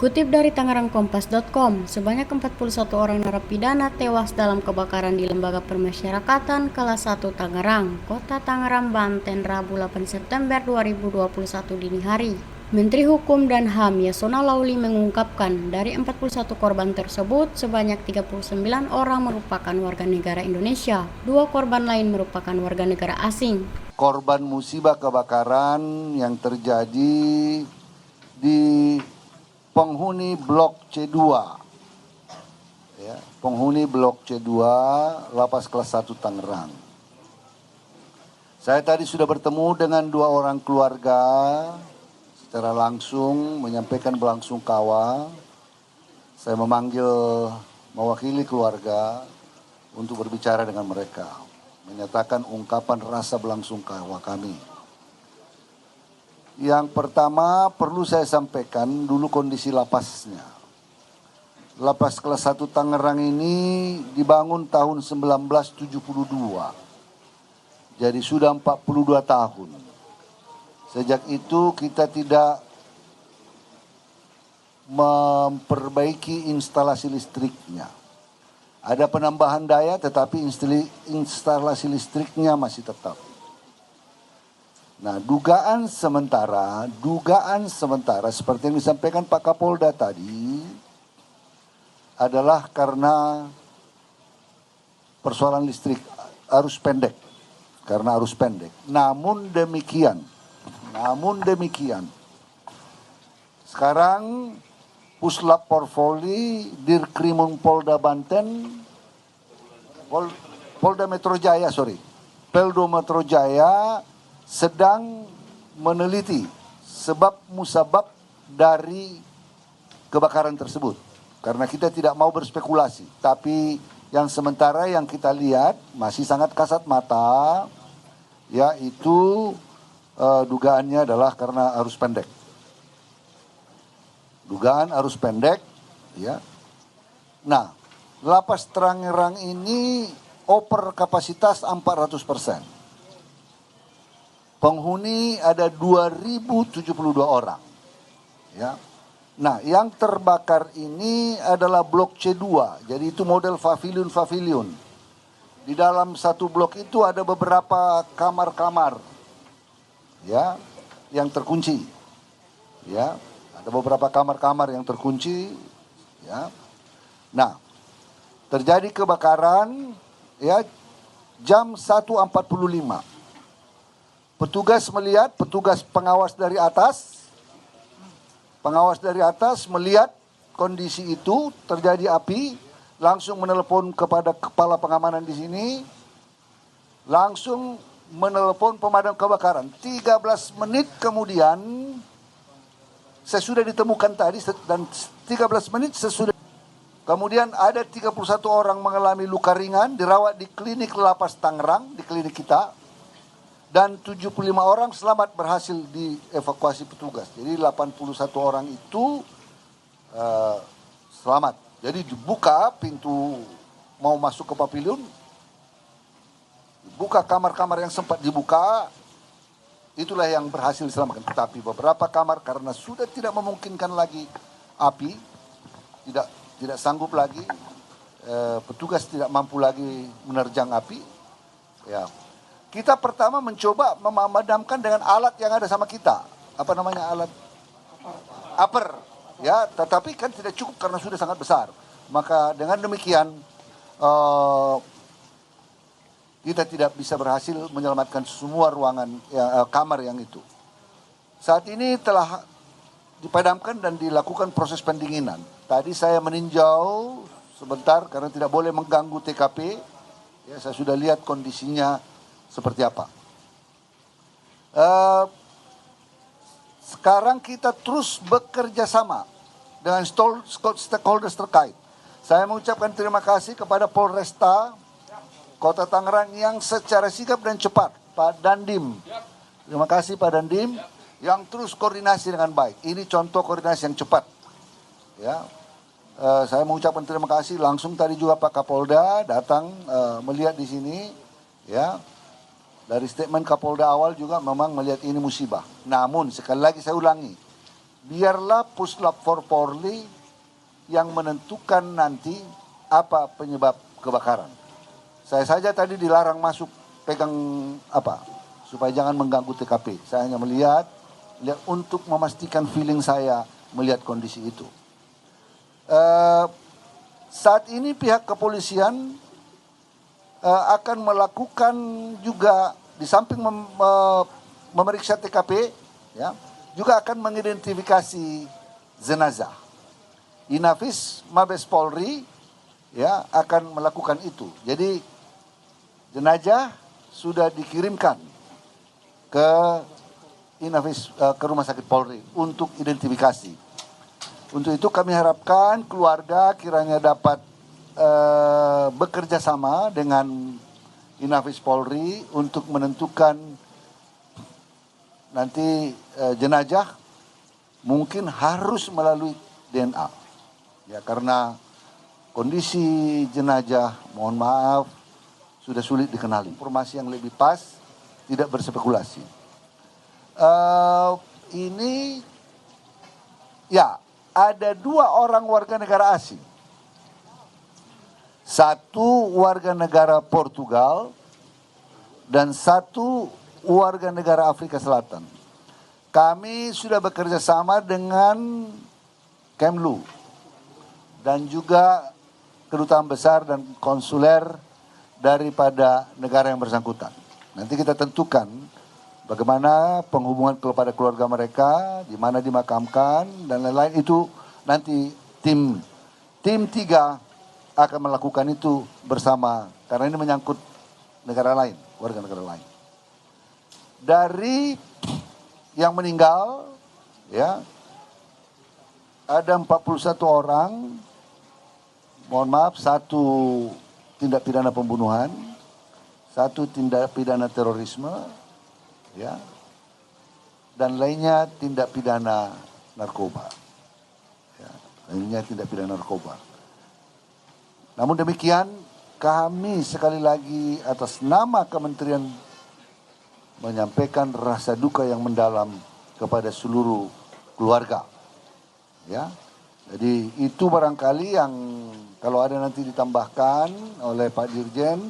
Kutip dari tangerangkompas.com, sebanyak 41 orang narapidana tewas dalam kebakaran di Lembaga Permasyarakatan kelas 1 Tangerang, Kota Tangerang, Banten, Rabu 8 September 2021 dini hari. Menteri Hukum dan HAM Yasona Lauli mengungkapkan dari 41 korban tersebut, sebanyak 39 orang merupakan warga negara Indonesia, 2 korban lain merupakan warga negara asing. Korban musibah kebakaran yang terjadi di penghuni Blok C2, ya, penghuni Blok C2, Lapas kelas 1 Tangerang. Saya tadi sudah bertemu dengan 2 orang keluarga secara langsung, menyampaikan belasungkawa. Saya memanggil mewakili keluarga untuk berbicara dengan mereka, menyatakan ungkapan rasa belasungkawa kami. Yang pertama perlu saya sampaikan dulu kondisi lapasnya. Lapas kelas 1 Tangerang ini dibangun tahun 1972. Jadi sudah 42 tahun. Sejak itu kita tidak memperbaiki instalasi listriknya. Ada penambahan daya tetapi instalasi listriknya masih tetap. Nah, dugaan sementara seperti yang disampaikan Pak Kapolda tadi adalah karena persoalan listrik arus pendek, karena arus pendek. Namun demikian, sekarang Puslap Porvoli, Dirkrimum Polda Banten, Polda Metro Jaya, Peldo Metro Jaya sedang meneliti sebab musabab dari kebakaran tersebut. Karena kita tidak mau berspekulasi, tapi yang sementara yang kita lihat masih sangat kasat mata, yaitu dugaannya adalah karena arus pendek. Dugaan arus pendek, ya. Nah, Lapas Tangerang ini over kapasitas 400%. Penghuni ada 2072 orang. Ya. Nah, yang terbakar ini adalah blok C2. Jadi itu model pavilion. Di dalam satu blok itu ada beberapa kamar-kamar, ya, yang terkunci. Ya, ada beberapa kamar-kamar yang terkunci, ya. Nah, terjadi kebakaran, ya, jam 1.45. Petugas melihat, petugas pengawas dari atas melihat kondisi itu terjadi api, langsung menelepon kepada kepala pengamanan di sini, langsung menelepon pemadam kebakaran. 13 menit kemudian saya sudah ditemukan tadi dan 13 menit sesudah. Kemudian ada 31 orang mengalami luka ringan dirawat di klinik Lapas Tangerang, di klinik kita. Dan 75 orang selamat berhasil dievakuasi petugas. Jadi 81 orang itu selamat. Jadi dibuka pintu mau masuk ke pavilion, buka kamar-kamar yang sempat dibuka, itulah yang berhasil diselamatkan. Tetapi beberapa kamar karena sudah tidak memungkinkan lagi api, tidak sanggup lagi, petugas tidak mampu lagi menerjang api, ya. Kita pertama mencoba memadamkan dengan alat yang ada sama kita. Apa namanya alat? Upper. Ya, tetapi kan tidak cukup karena sudah sangat besar. Maka dengan demikian kita tidak bisa berhasil menyelamatkan semua ruangan kamar yang itu. Saat ini telah dipadamkan dan dilakukan proses pendinginan. Tadi saya meninjau sebentar karena tidak boleh mengganggu TKP. Ya, saya sudah lihat kondisinya seperti apa. Sekarang kita terus bekerja sama dengan stakeholders terkait. Saya mengucapkan terima kasih kepada Polresta Kota Tangerang yang secara sigap dan cepat, Pak Dandim. Terima kasih Pak Dandim yang terus koordinasi dengan baik. Ini contoh koordinasi yang cepat. Ya, saya mengucapkan terima kasih langsung tadi juga Pak Kapolda datang melihat di sini, ya. Dari statement Kapolda awal juga memang melihat ini musibah. Namun sekali lagi saya ulangi, biarlah Puslap Polri yang menentukan nanti apa penyebab kebakaran. Saya saja tadi dilarang masuk pegang supaya jangan mengganggu TKP. Saya hanya melihat untuk memastikan feeling saya melihat kondisi itu. Saat ini pihak kepolisian akan melakukan juga di samping memeriksa TKP, ya, juga akan mengidentifikasi jenazah. Inafis Mabes Polri ya akan melakukan itu. Jadi jenazah sudah dikirimkan ke Inafis ke Rumah Sakit Polri untuk identifikasi. Untuk itu kami harapkan keluarga kiranya dapat bekerja sama dengan Inafis Polri untuk menentukan nanti jenazah mungkin harus melalui DNA. Ya, karena kondisi jenazah, mohon maaf, sudah sulit dikenali. Informasi yang lebih pas, tidak berspekulasi. Ini, ya, ada 2 orang warga negara asing. 1 warga negara Portugal dan 1 warga negara Afrika Selatan. Kami sudah bekerja sama dengan Kemlu dan juga kedutaan besar dan konsuler daripada negara yang bersangkutan. Nanti kita tentukan bagaimana penghubungan kepada keluarga mereka, di mana dimakamkan dan lain-lain itu nanti tim 3 akan melakukan itu bersama karena ini menyangkut negara lain, warga negara lain. Dari yang meninggal ya ada 41 orang. Mohon maaf, 1 tindak pidana pembunuhan, 1 tindak pidana terorisme, ya, dan lainnya tindak pidana narkoba. Ya, lainnya tindak pidana narkoba. Namun demikian, kami sekali lagi atas nama Kementerian menyampaikan rasa duka yang mendalam kepada seluruh keluarga. Ya, jadi itu barangkali yang kalau ada nanti ditambahkan oleh Pak Dirjen.